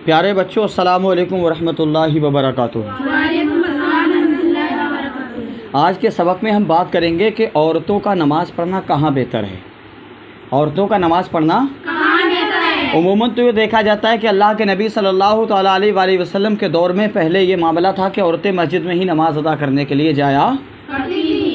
پیارے بچوں، السلام علیکم ورحمۃ اللہ وبرکاتہ۔ آج کے سبق میں ہم بات کریں گے کہ عورتوں کا نماز پڑھنا کہاں بہتر ہے۔ عورتوں کا نماز پڑھنا کہاں بہتر ہے؟ عموماً تو یہ دیکھا جاتا ہے کہ اللہ کے نبی صلی اللہ تعالیٰ علیہ وآلہ وسلم کے دور میں پہلے یہ معاملہ تھا کہ عورتیں مسجد میں ہی نماز ادا کرنے کے لیے جایا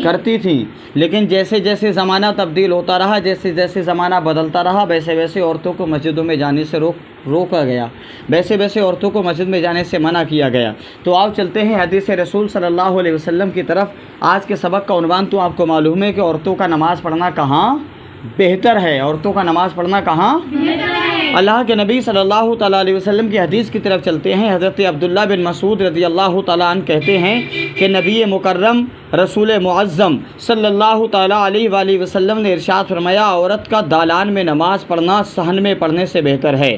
کرتی تھیں، لیکن جیسے جیسے زمانہ تبدیل ہوتا رہا، جیسے جیسے زمانہ بدلتا رہا، ویسے ویسے عورتوں کو مسجدوں میں جانے سے روکا گیا، ویسے ویسے عورتوں کو مسجد میں جانے سے منع کیا گیا۔ تو آپ چلتے ہیں حدیث رسول صلی اللہ علیہ وسلم کی طرف۔ آج کے سبق کا عنوان تو آپ کو معلوم ہے کہ عورتوں کا نماز پڑھنا کہاں بہتر ہے۔ عورتوں کا نماز پڑھنا کہاں بہتر ہے؟ اللہ کے نبی صلی اللہ تعالیٰ علیہ وسلم کی حدیث کی طرف چلتے ہیں۔ حضرت عبداللہ بن مسعود رضی اللہ تعالیٰ عنہ کہتے ہیں کہ نبی مکرم رسول معظم صلی اللہ تعالیٰ علیہ وآلہ وسلم نے ارشاد فرمایا، عورت کا دالان میں نماز پڑھنا صحن میں پڑھنے سے بہتر ہے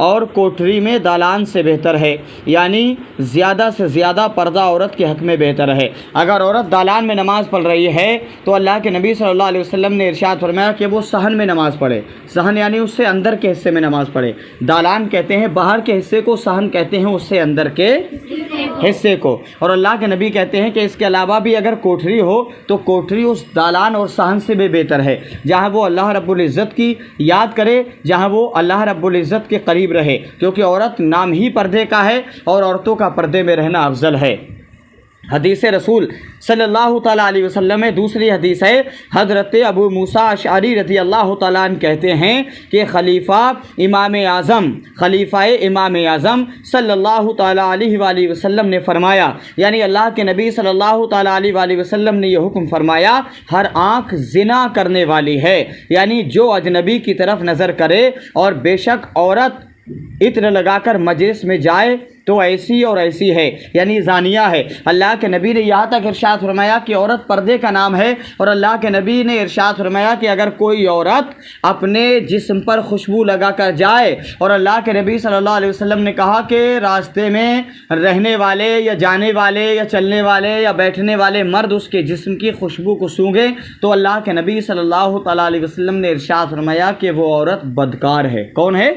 اور کوٹھری میں دالان سے بہتر ہے، یعنی زیادہ سے زیادہ پردہ عورت کے حق میں بہتر ہے۔ اگر عورت دالان میں نماز پڑھ رہی ہے تو اللہ کے نبی صلی اللہ علیہ وسلم نے ارشاد فرمایا کہ وہ صحن میں نماز پڑھے۔ صحن یعنی اس سے اندر کے حصے میں نماز پڑھے۔ دالان کہتے ہیں باہر کے حصے کو، صحن کہتے ہیں اس سے اندر کے حصے کو۔ اور اللہ کے نبی کہتے ہیں کہ اس کے علاوہ بھی اگر کوٹھری ہو تو کوٹھری اس دالان اور صحن سے بھی بہتر ہے، جہاں وہ اللہ رب العزت کی یاد کرے، جہاں وہ اللہ رب العزت کے قریب رہے، کیونکہ عورت نام ہی پردے کا ہے اور عورتوں کا پردے میں رہنا افضل ہے۔ حدیث رسول صلی اللہ تعالیٰ علیہ وسلم میں دوسری حدیث ہے، حضرت ابو موسیٰ اشعری رضی اللہ تعالیٰ عنہ کہتے ہیں کہ خلیفہ امام اعظم صلی اللہ تعالیٰ علیہ وآلہ وسلم نے فرمایا، یعنی اللہ کے نبی صلی اللہ تعالیٰ علیہ وآلہ وسلم نے یہ حکم فرمایا، ہر آنکھ زنا کرنے والی ہے، یعنی جو اجنبی کی طرف نظر کرے، اور بے شک عورت عطر لگا کر مجلس میں جائے تو ایسی اور ایسی ہے، یعنی زانیہ ہے۔ اللہ کے نبی نے یہاں تک ارشاد فرمایا کہ عورت پردے کا نام ہے، اور اللہ کے نبی نے ارشاد فرمایا کہ اگر کوئی عورت اپنے جسم پر خوشبو لگا کر جائے، اور اللہ کے نبی صلی اللہ علیہ وسلم نے کہا کہ راستے میں رہنے والے یا جانے والے یا چلنے والے یا بیٹھنے والے مرد اس کے جسم کی خوشبو کو سونگیں، تو اللہ کے نبی صلی اللہ تعالیٰ علیہ وسلم نے ارشاد فرمایا کہ وہ عورت بدکار ہے۔ کون ہے؟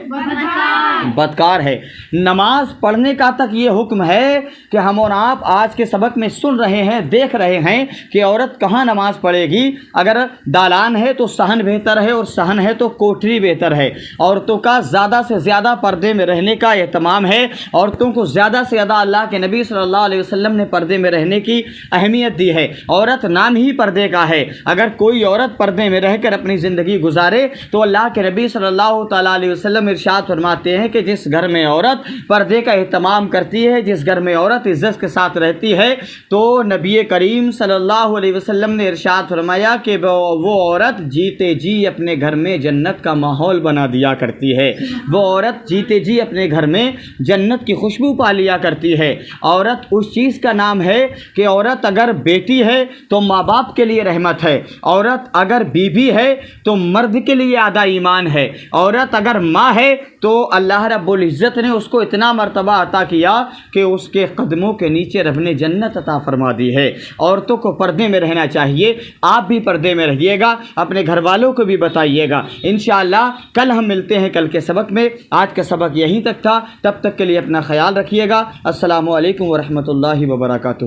بدکار ہے۔ نماز پڑھنے کا تک یہ حکم ہے کہ ہم اور آپ آج کے سبق میں سن رہے ہیں، دیکھ رہے ہیں کہ عورت کہاں نماز پڑھے گی۔ اگر دالان ہے تو صحن بہتر ہے، اور صحن ہے تو کوٹھری بہتر ہے۔ عورتوں کا زیادہ سے زیادہ پردے میں رہنے کا اہتمام ہے۔ عورتوں کو زیادہ سے زیادہ اللہ کے نبی صلی اللہ علیہ وسلم نے پردے میں رہنے کی اہمیت دی ہے۔ عورت نام ہی پردے کا ہے۔ اگر کوئی عورت پردے میں رہ کر اپنی زندگی گزارے تو اللہ کے نبی صلی اللہ تعالیٰ علیہ وسلم ارشاد فرماتے ہیں کہ جس گھر میں عورت پردے کا اہتمام کرتی ہے، جس گھر میں عورت عزت کے ساتھ رہتی ہے، تو نبی کریم صلی اللہ علیہ وسلم نے ارشاد فرمایا کہ وہ عورت جیتے جی اپنے گھر میں جنت کا ماحول بنا دیا کرتی ہے۔ وہ عورت جیتے جی اپنے گھر میں جنت کی خوشبو پا لیا کرتی ہے۔ عورت اس چیز کا نام ہے کہ عورت اگر بیٹی ہے تو ماں باپ کے لیے رحمت ہے، عورت اگر بیوی ہے تو مرد کے لیے آدھا ایمان ہے، عورت اگر ماں ہے تو اللہ رب العزت نے اس کو اتنا مرتبہ عطا کیا کہ اس کے قدموں کے نیچے رب نے جنت عطا فرما دی ہے۔ عورتوں کو پردے میں رہنا چاہیے۔ آپ بھی پردے میں رہیے گا، اپنے گھر والوں کو بھی بتائیے گا۔ انشاءاللہ کل ہم ملتے ہیں کل کے سبق میں۔ آج کا سبق یہیں تک تھا، تب تک کے لیے اپنا خیال رکھیے گا۔ السلام علیکم ورحمۃ اللہ وبرکاتہ۔